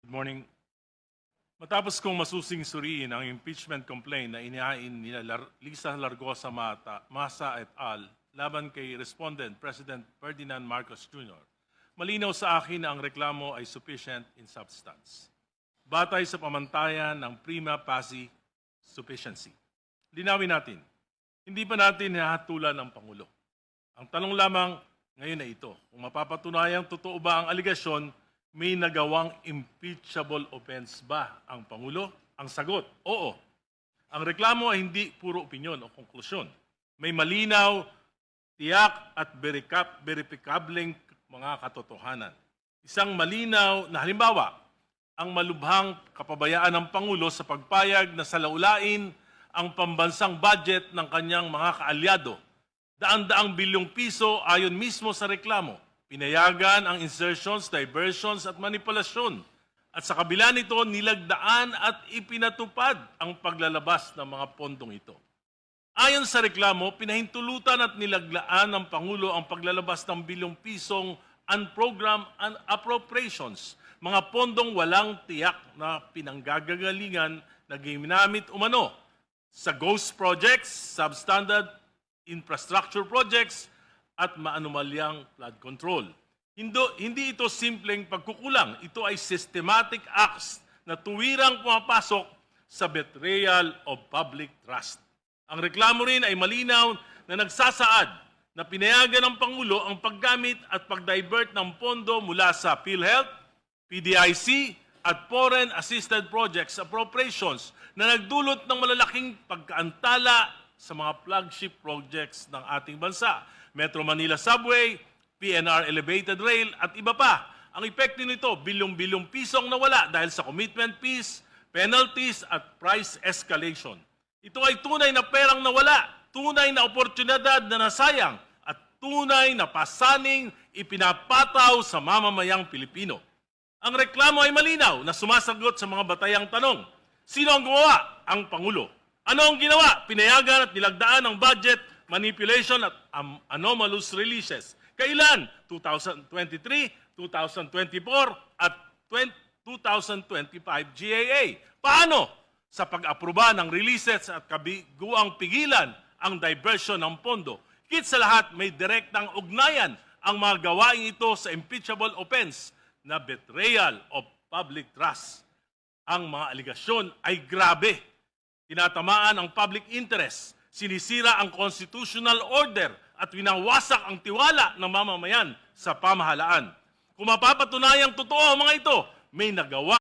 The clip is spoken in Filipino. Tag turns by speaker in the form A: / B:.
A: Good morning. Matapos kong masusing suriin ang impeachment complaint na inihain ni Lisa Largosa Masa et al. Laban kay Respondent President Ferdinand Marcos Jr., malinaw sa akin na ang reklamo ay sufficient in substance. Batay sa pamantayan ng prima facie sufficiency. Linawin natin, hindi pa natin hinahatulan ang Pangulo. Ang tanong lamang ngayon ay ito, kung mapapatunayang totoo ba ang aligasyon, may nagawang impeachable offense ba ang Pangulo? Ang sagot, oo. Ang reklamo ay hindi puro opinyon o konklusyon. May malinaw, tiyak at verifikableng mga katotohanan. Isang malinaw na halimbawa, ang malubhang kapabayaan ng Pangulo sa pagpayag na salaulain ang pambansang budget ng kanyang mga kaalyado. Daan-daang bilyong piso ayon mismo sa reklamo. Pinayagan ang insertions, diversions at manipulasyon. At sa kabila nito, nilagdaan at ipinatupad ang paglalabas ng mga pondong ito. Ayon sa reklamo, pinahintulutan at nilaglaan ng Pangulo ang paglalabas ng bilyong pisong unprogrammed appropriations, mga pondong walang tiyak na pinanggagalingan na ginamit umano sa ghost projects, substandard infrastructure projects, at maanumalyang flood control. Hindi ito simpleng pagkukulang. Ito ay systematic acts na tuwirang pumapasok sa betrayal of public trust. Ang reklamo rin ay malinaw na nagsasaad na pinayagan ng Pangulo ang paggamit at pagdivert ng pondo mula sa PhilHealth, PDIC at Foreign Assisted Projects appropriations na nagdulot ng malalaking pagkaantala sa mga flagship projects ng ating bansa. Metro Manila Subway, PNR Elevated Rail at iba pa. Ang epekto nito, bilyong-bilyong pisong nawala dahil sa commitment fees, penalties at price escalation. Ito ay tunay na perang nawala, tunay na oportunidad na nasayang at tunay na pasaning ipinapataw sa mamamayang Pilipino. Ang reklamo ay malinaw na sumasagot sa mga batayang tanong. Sino ang gumawa? Ang Pangulo. Ano ang ginawa? Pinayagan at nilagdaan ang budget, manipulation at anomalous releases. Kailan? 2023, 2024 at 2025 GAA. Paano? Sa pag-aproba ng releases at kabiguang pigilan ang diversion ng pondo. Higit sa lahat, may direktang ugnayan ang mga gawain ito sa impeachable offense na betrayal of public trust. Ang mga aligasyon ay grabe. Tinatamaan ang public interest, sinisira ang constitutional order at winawasak ang tiwala ng mamamayan sa pamahalaan. Kung mapapatunayang totoo ang mga ito, may nagawa